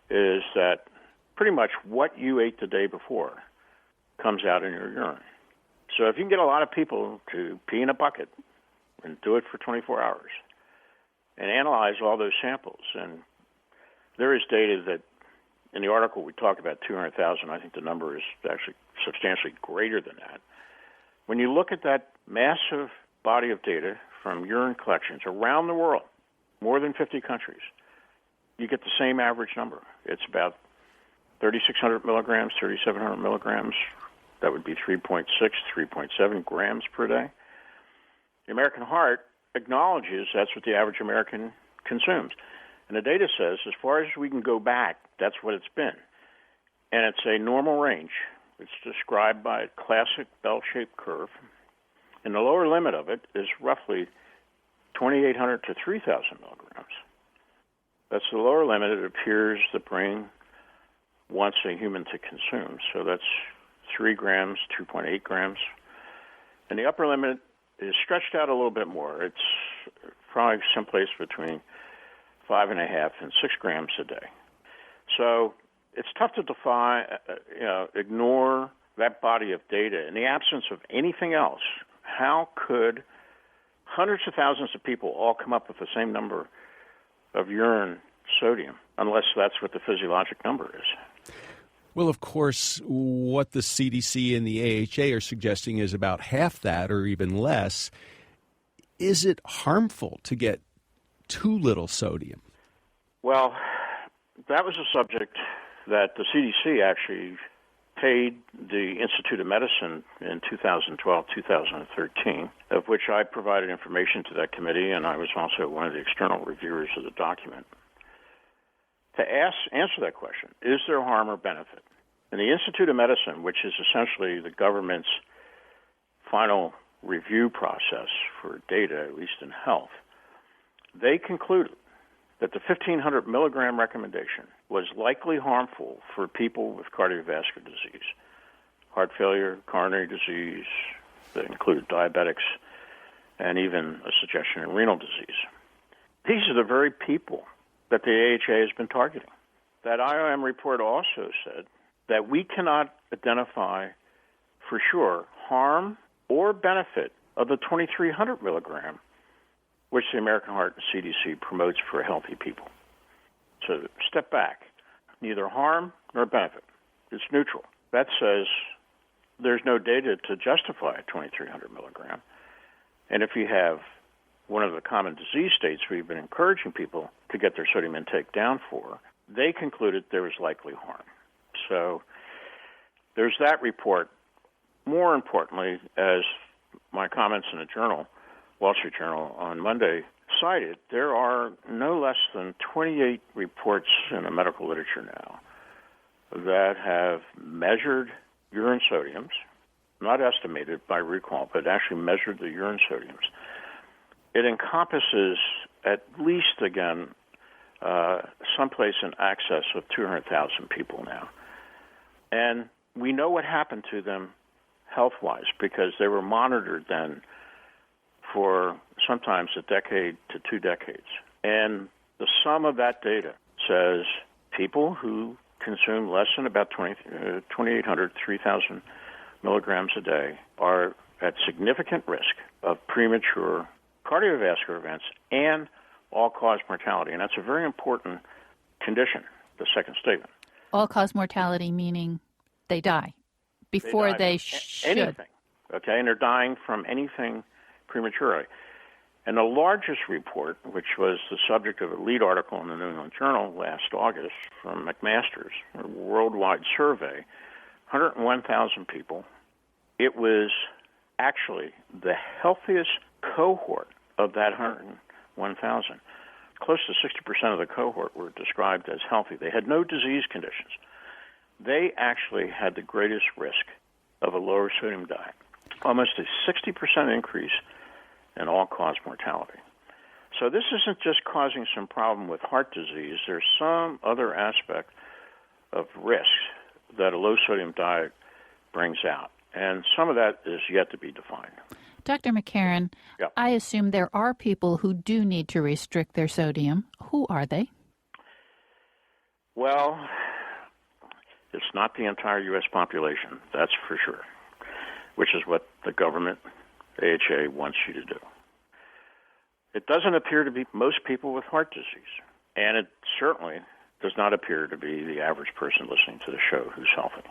is that pretty much what you ate the day before comes out in your urine. So if you can get a lot of people to pee in a bucket and do it for 24 hours, and analyze all those samples. And there is data that, in the article we talk about 200,000, I think the number is actually substantially greater than that. When you look at that massive body of data from urine collections around the world, more than 50 countries, you get the same average number. It's about 3,600 milligrams, 3,700 milligrams That would be 3.6, 3.7 grams per day. The American heart acknowledges that's what the average American consumes. And the data says, as far as we can go back, that's what it's been. And it's a normal range. It's described by a classic bell-shaped curve. And the lower limit of it is roughly 2,800 to 3,000 milligrams. That's the lower limit it appears the brain wants a human to consume. So that's 3 grams, 2.8 grams. And the upper limit is stretched out a little bit more. It's probably someplace between 5.5 and 6 grams a day. So it's tough to ignore that body of data. In the absence of anything else, how could hundreds of thousands of people all come up with the same number of urine sodium, unless that's what the physiologic number is? Well, of course, what the CDC and the AHA are suggesting is about half that or even less. Is it harmful to get too little sodium? Well, that was a subject that the CDC actually paid the Institute of Medicine in 2012, 2013, of which I provided information to that committee, and I was also one of the external reviewers of the document. To answer that question, is there harm or benefit? And the Institute of Medicine, which is essentially the government's final review process for data, at least in health, they concluded that the 1,500 milligram recommendation was likely harmful for people with cardiovascular disease, heart failure, coronary disease, that included diabetics, and even a suggestion in renal disease. These are the very people that the AHA has been targeting. That IOM report also said that we cannot identify for sure harm or benefit of the 2,300 milligram, which the American Heart and CDC promotes for healthy people. So step back. Neither harm nor benefit. It's neutral. That says there's no data to justify a 2,300 milligram. And if you have one of the common disease states we've been encouraging people to get their sodium intake down for, they concluded there was likely harm. So there's that report. More importantly, as my comments in the journal, Wall Street Journal, on Monday cited, there are no less than 28 reports in the medical literature now that have measured urine sodiums, not estimated by recall, but actually measured the urine sodiums. It encompasses at least, again, someplace in excess of 200,000 people now. And we know what happened to them health-wise because they were monitored then for sometimes a decade to 2 decades. And the sum of that data says people who consume less than about 2,800, 3,000 milligrams a day are at significant risk of premature cardiovascular events and all-cause mortality. And that's a very important condition, the second statement. All-cause mortality meaning they die before they should. Anything, okay? And they're dying from anything prematurely. And the largest report, which was the subject of a lead article in the New England Journal last August from McMaster's, a worldwide survey, 101,000 people. It was actually the healthiest cohort of that 101,000. Close to 60% of the cohort were described as healthy. They had no disease conditions. They actually had the greatest risk of a lower sodium diet, almost a 60% increase in all-cause mortality. So this isn't just causing some problem with heart disease. There's some other aspect of risk that a low-sodium diet brings out, and some of that is yet to be defined. Dr. McCarran, Yep. I assume there are people who do need to restrict their sodium. Who are they? Well, it's not the entire U.S. population, that's for sure, which is what the government, AHA, wants you to do. It doesn't appear to be most people with heart disease, and it certainly does not appear to be the average person listening to the show who's healthy.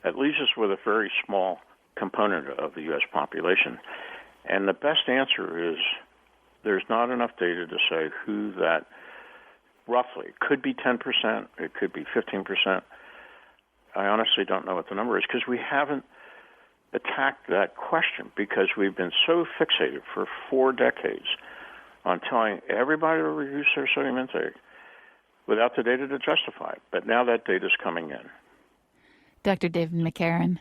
It leaves us with a very small component of the U.S. population, and the best answer is there's not enough data to say who that roughly. It could be 10%, it could be 15%. I honestly don't know what the number is because we haven't attack that question, because we've been so fixated for 4 decades on telling everybody to reduce their sodium intake without the data to justify it. But now that data is coming in. Dr. David McCarran,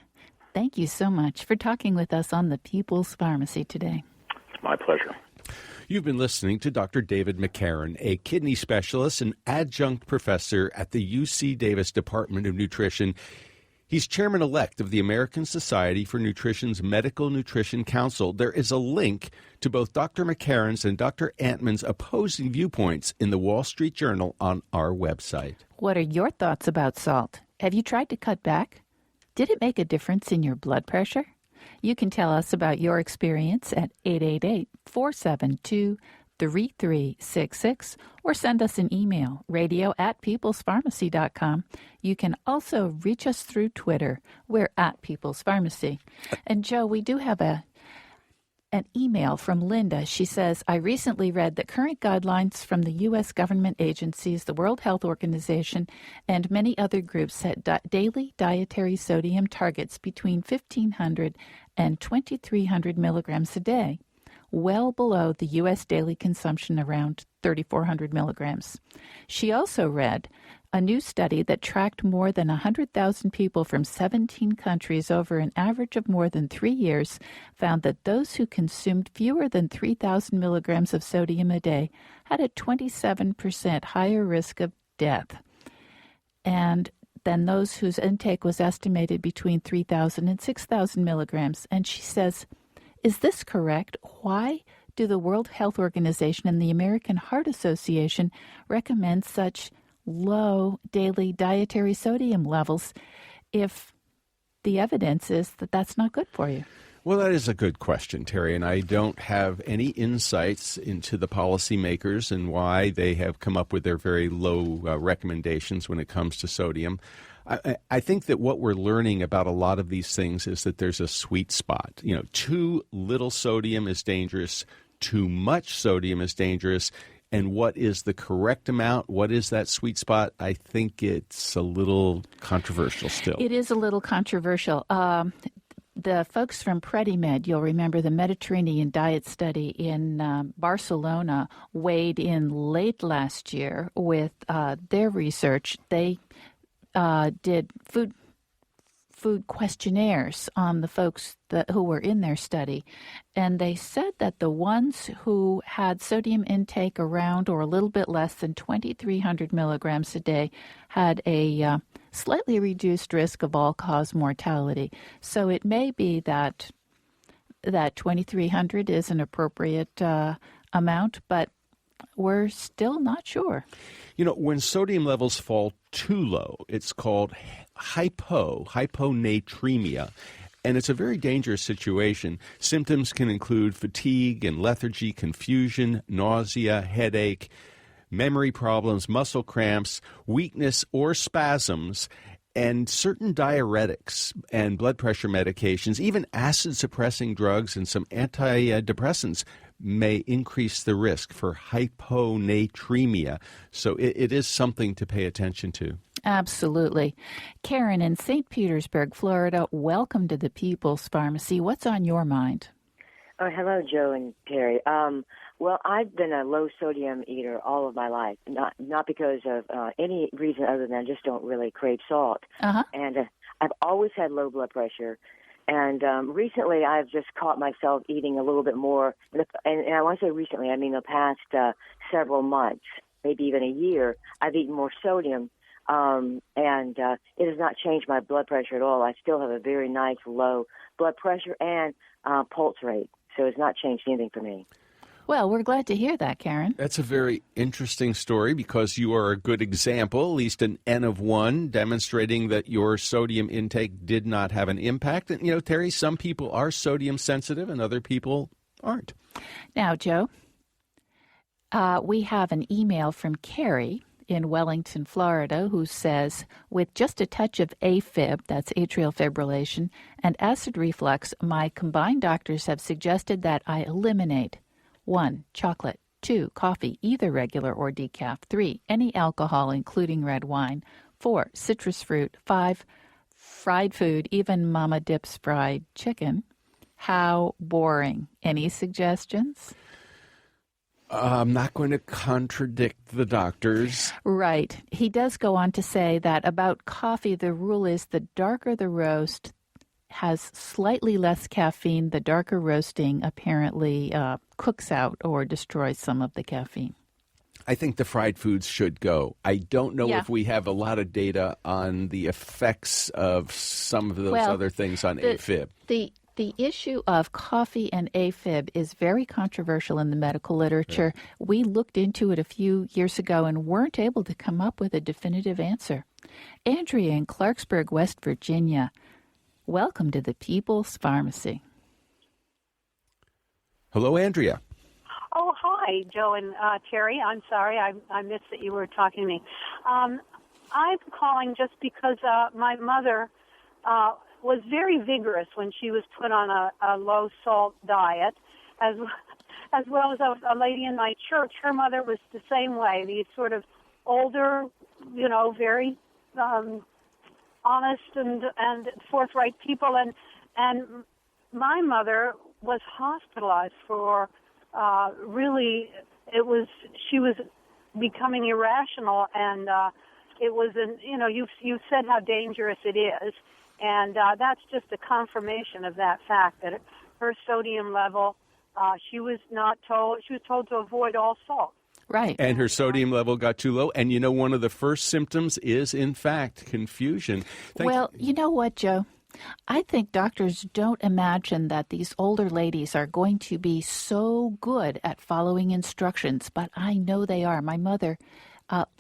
thank you so much for talking with us on the People's Pharmacy today. It's my pleasure. You've been listening to Dr. David McCarran, a kidney specialist and adjunct professor at the UC Davis Department of Nutrition. He's chairman-elect of the American Society for Nutrition's Medical Nutrition Council. There is a link to both Dr. McCarran's and Dr. Antman's opposing viewpoints in the Wall Street Journal on our website. What are your thoughts about salt? Have you tried to cut back? Did it make a difference in your blood pressure? You can tell us about your experience at 888-472-3366 or send us an email, radio@peoplespharmacy.com. You can also reach us through Twitter. We're at People's Pharmacy. And Joe, we do have an email from Linda. She says, I recently read that current guidelines from the U.S. government agencies, the World Health Organization, and many other groups set daily dietary sodium targets between 1,500 and 2,300 milligrams a day, well below the U.S. daily consumption around 3,400 milligrams. She also read a new study that tracked more than 100,000 people from 17 countries over an average of more than 3 years found that those who consumed fewer than 3,000 milligrams of sodium a day had a 27% higher risk of death, and than those whose intake was estimated between 3,000 and 6,000 milligrams. And she says, is this correct? Why do the World Health Organization and the American Heart Association recommend such low daily dietary sodium levels if the evidence is that that's not good for you? Well, that is a good question, Terry, and I don't have any insights into the policymakers and why they have come up with their very low recommendations when it comes to sodium. I think that what we're learning about a lot of these things is that there's a sweet spot. You know, too little sodium is dangerous, too much sodium is dangerous. And what is the correct amount? What is that sweet spot? I think it's a little controversial still. It is a little controversial. The folks from PrediMed, you'll remember the Mediterranean diet study in Barcelona weighed in late last year with their research. They did food questionnaires on the folks who were in their study, and they said that the ones who had sodium intake around or a little bit less than 2,300 milligrams a day had a slightly reduced risk of all-cause mortality. So it may be that 2,300 is an appropriate amount, but we're still not sure. You know, when sodium levels fall too low, it's called hyponatremia, and it's a very dangerous situation. Symptoms can include fatigue and lethargy, confusion, nausea, headache, memory problems, muscle cramps, weakness or spasms, and certain diuretics and blood pressure medications, even acid-suppressing drugs and some antidepressants may increase the risk for hyponatremia. So it is something to pay attention to. Absolutely. Karen in St. Petersburg, Florida, welcome to the People's Pharmacy. What's on your mind? Oh, hello, Joe and Terry. Well, I've been a low-sodium eater all of my life, not because of any reason other than I just don't really crave salt. Uh-huh. And I've always had low blood pressure. And recently I've just caught myself eating a little bit more. And I want to say recently, I mean the past several months, maybe even a year, I've eaten more sodium. And it has not changed my blood pressure at all. I still have a very nice low blood pressure and pulse rate. So it's not changed anything for me. Well, we're glad to hear that, Karen. That's a very interesting story because you are a good example, at least an N of 1, demonstrating that your sodium intake did not have an impact. And, you know, Terry, some people are sodium sensitive and other people aren't. Now, Joe, we have an email from Carrie in Wellington, Florida, who says, with just a touch of AFib, that's atrial fibrillation, and acid reflux, my combined doctors have suggested that I eliminate 1, chocolate, 2, coffee, either regular or decaf, 3, any alcohol, including red wine, 4, citrus fruit, 5, fried food, even Mama Dip's fried chicken. How boring. Any suggestions? I'm not going to contradict the doctors. Right. He does go on to say that about coffee, the rule is the darker the roast has slightly less caffeine, the darker roasting apparently cooks out or destroys some of the caffeine. I think the fried foods should go. I don't know if we have a lot of data on the effects of some of those other things on AFib. The issue of coffee and AFib is very controversial in the medical literature. Yeah. We looked into it a few years ago and weren't able to come up with a definitive answer. Andrea in Clarksburg, West Virginia, welcome to the People's Pharmacy. Hello, Andrea. Oh, hi, Joe and Terry. I'm sorry, I missed that you were talking to me. I'm calling just because my mother was very vigorous when she was put on a low-salt diet, as well as a lady in my church. Her mother was the same way, these sort of older, very honest and forthright people. And my mother was hospitalized for she was becoming irrational, and it was you said how dangerous it is, and that's just a confirmation of that fact that her sodium level, she was told to avoid all salt. Right. And her sodium level got too low. And one of the first symptoms is, in fact, confusion. You know what, Joe? I think doctors don't imagine that these older ladies are going to be so good at following instructions, but I know they are. My mother,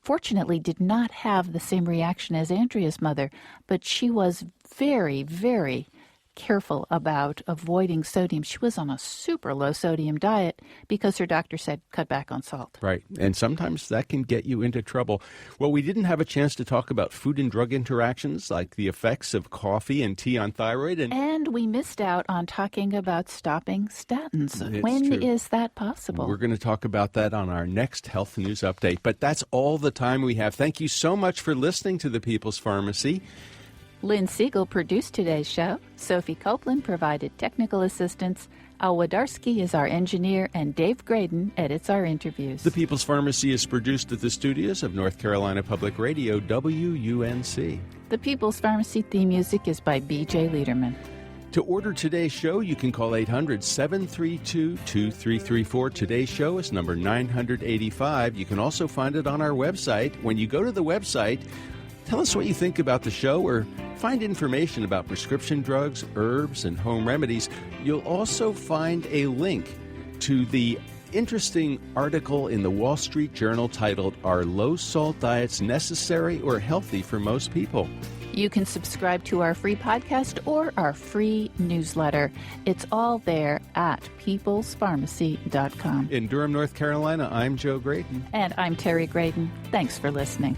fortunately, did not have the same reaction as Andrea's mother, but she was very, very careful about avoiding sodium. She was on a super low sodium diet because her doctor said cut back on salt. Right. And sometimes that can get you into trouble. Well, we didn't have a chance to talk about food and drug interactions like the effects of coffee and tea on thyroid. And we missed out on talking about stopping statins. When is that possible? We're going to talk about that on our next Health News Update. But that's all the time we have. Thank you so much for listening to the People's Pharmacy. Lynn Siegel produced today's show. Sophie Copeland provided technical assistance. Al Wadarski is our engineer, and Dave Graydon edits our interviews. The People's Pharmacy is produced at the studios of North Carolina Public Radio, WUNC. The People's Pharmacy theme music is by B.J. Liederman. To order today's show, you can call 800-732-2334. Today's show is number 985. You can also find it on our website. When you go to the website, tell us what you think about the show or find information about prescription drugs, herbs, and home remedies. You'll also find a link to the interesting article in the Wall Street Journal titled, Are Low-Salt Diets Necessary or Healthy for Most People? You can subscribe to our free podcast or our free newsletter. It's all there at peoplespharmacy.com. In Durham, North Carolina, I'm Joe Graydon. And I'm Terry Graydon. Thanks for listening.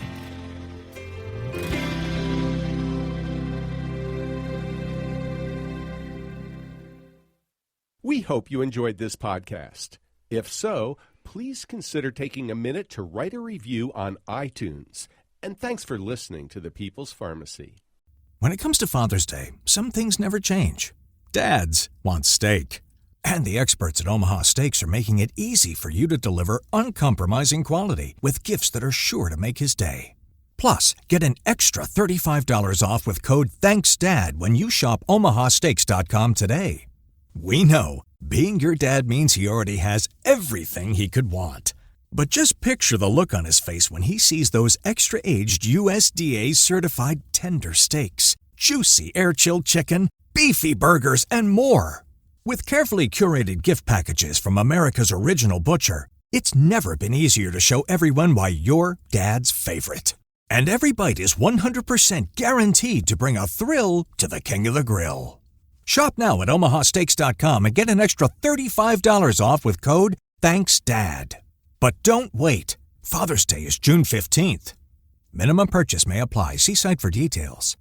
We hope you enjoyed this podcast. If so, please consider taking a minute to write a review on iTunes. And thanks for listening to The People's Pharmacy. When it comes to Father's Day, some things never change. Dads want steak. And the experts at Omaha Steaks are making it easy for you to deliver uncompromising quality with gifts that are sure to make his day. Plus, get an extra $35 off with code THANKSDAD when you shop omahasteaks.com today. We know, being your dad means he already has everything he could want. But just picture the look on his face when he sees those extra-aged USDA-certified tender steaks, juicy air-chilled chicken, beefy burgers, and more. With carefully curated gift packages from America's original butcher, it's never been easier to show everyone why you're dad's favorite. And every bite is 100% guaranteed to bring a thrill to the king of the grill. Shop now at omahasteaks.com and get an extra $35 off with code THANKSDAD. But don't wait. Father's Day is June 15th. Minimum purchase may apply. See site for details.